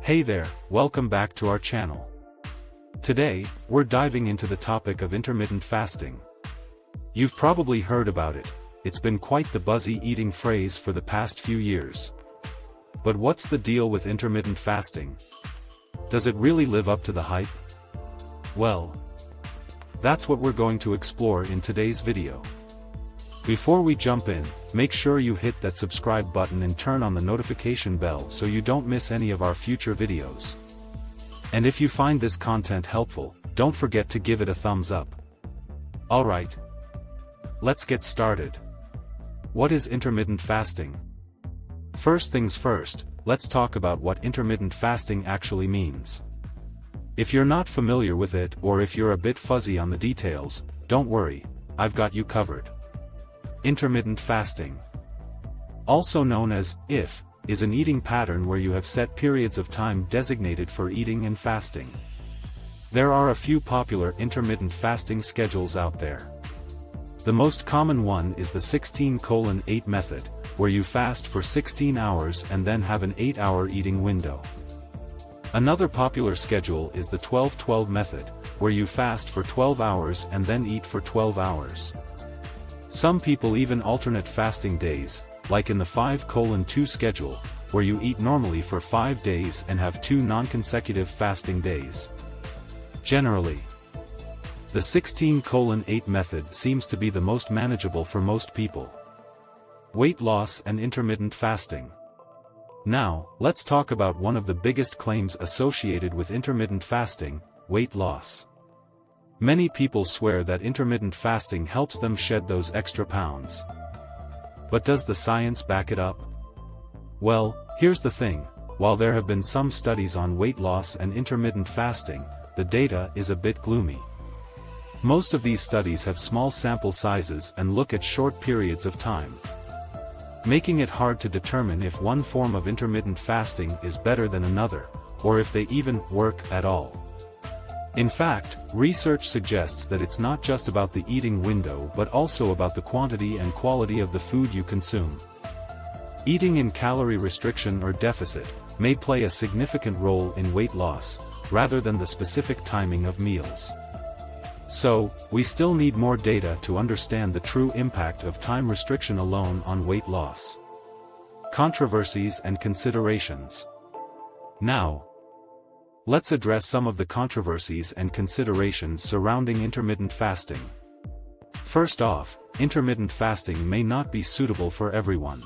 Hey there, welcome back to our channel. Today, we're diving into the topic of intermittent fasting. You've probably heard about it, it's been quite the buzzy eating phrase for the past few years. But what's the deal with intermittent fasting? Does it really live up to the hype? Well, that's what we're going to explore in today's video. Before we jump in, make sure you hit that subscribe button and turn on the notification bell so you don't miss any of our future videos. And if you find this content helpful, don't forget to give it a thumbs up. Alright. Let's get started. What is intermittent fasting? First things first, let's talk about what intermittent fasting actually means. If you're not familiar with it or if you're a bit fuzzy on the details, don't worry, I've got you covered. Intermittent fasting, also known as IF, is an eating pattern where you have set periods of time designated for eating and fasting. There are a few popular intermittent fasting schedules out there. The most common one is the 16:8 method, where you fast for 16 hours and then have an 8-hour eating window. Another popular schedule is the 12-12 method, where you fast for 12 hours and then eat for 12 hours. Some people even alternate fasting days, like in the 5:2 schedule, where you eat normally for 5 days and have 2 non-consecutive fasting days. Generally, the 16:8 method seems to be the most manageable for most people. Weight loss and intermittent fasting. Now, let's talk about one of the biggest claims associated with intermittent fasting, weight loss. Many people swear that intermittent fasting helps them shed those extra pounds. But does the science back it up? Well, here's the thing, while there have been some studies on weight loss and intermittent fasting, the data is a bit gloomy. Most of these studies have small sample sizes and look at short periods of time, making it hard to determine if one form of intermittent fasting is better than another, or if they even work at all. In fact, research suggests that it's not just about the eating window but also about the quantity and quality of the food you consume. Eating in calorie restriction or deficit may play a significant role in weight loss, rather than the specific timing of meals. So, we still need more data to understand the true impact of time restriction alone on weight loss. Controversies and considerations. Now, let's address some of the controversies and considerations surrounding intermittent fasting. First off, intermittent fasting may not be suitable for everyone.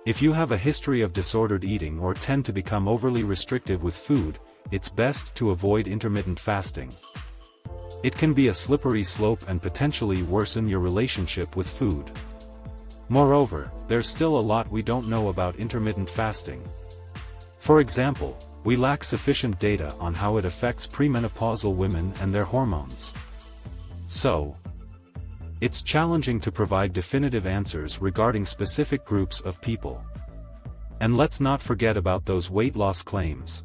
If you have a history of disordered eating or tend to become overly restrictive with food, it's best to avoid intermittent fasting. It can be a slippery slope and potentially worsen your relationship with food. Moreover, there's still a lot we don't know about intermittent fasting. For example, we lack sufficient data on how it affects premenopausal women and their hormones. So, it's challenging to provide definitive answers regarding specific groups of people. And let's not forget about those weight loss claims.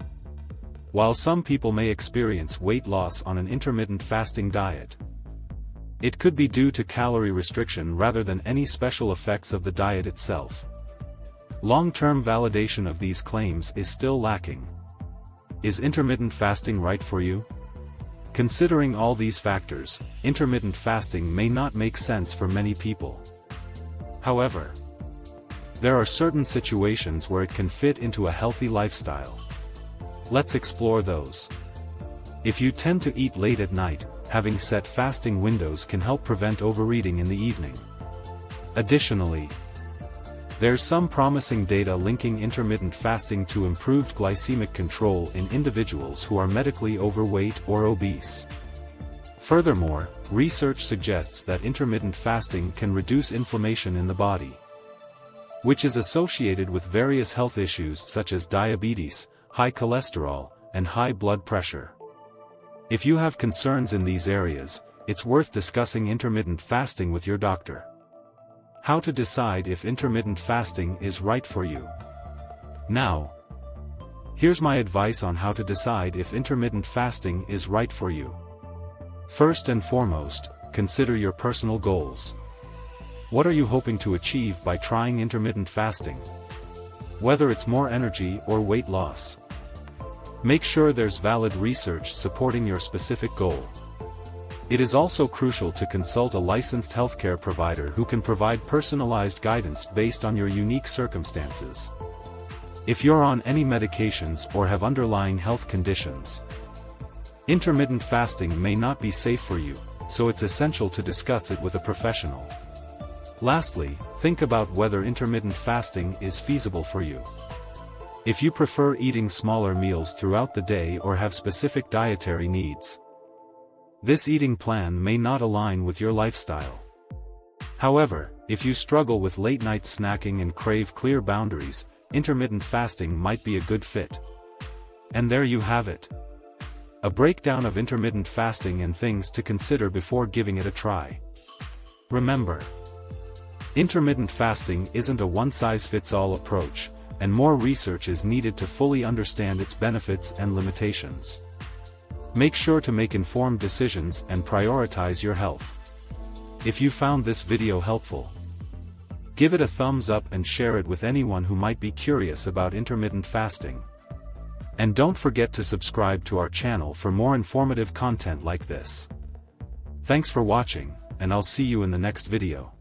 While some people may experience weight loss on an intermittent fasting diet, it could be due to calorie restriction rather than any special effects of the diet itself. Long-term validation of these claims is still lacking. Is intermittent fasting right for you? Considering all these factors, intermittent fasting may not make sense for many people. However, there are certain situations where it can fit into a healthy lifestyle. Let's explore those. If you tend to eat late at night, having set fasting windows can help prevent overeating in the evening. Additionally, there's some promising data linking intermittent fasting to improved glycemic control in individuals who are medically overweight or obese. Furthermore, research suggests that intermittent fasting can reduce inflammation in the body, which is associated with various health issues such as diabetes, high cholesterol, and high blood pressure. If you have concerns in these areas, it's worth discussing intermittent fasting with your doctor. How to decide if intermittent fasting is right for you. Now, here's my advice on how to decide if intermittent fasting is right for you. First and foremost, consider your personal goals. What are you hoping to achieve by trying intermittent fasting? Whether it's more energy or weight loss. Make sure there's valid research supporting your specific goal. It is also crucial to consult a licensed healthcare provider who can provide personalized guidance based on your unique circumstances. If you're on any medications or have underlying health conditions, intermittent fasting may not be safe for you, so it's essential to discuss it with a professional. Lastly, think about whether intermittent fasting is feasible for you. If you prefer eating smaller meals throughout the day or have specific dietary needs, this eating plan may not align with your lifestyle. However, if you struggle with late-night snacking and crave clear boundaries, intermittent fasting might be a good fit. And there you have it. A breakdown of intermittent fasting and things to consider before giving it a try. Remember, intermittent fasting isn't a one-size-fits-all approach, and more research is needed to fully understand its benefits and limitations. Make sure to make informed decisions and prioritize your health. If you found this video helpful, give it a thumbs up and share it with anyone who might be curious about intermittent fasting. And don't forget to subscribe to our channel for more informative content like this. Thanks for watching, and I'll see you in the next video.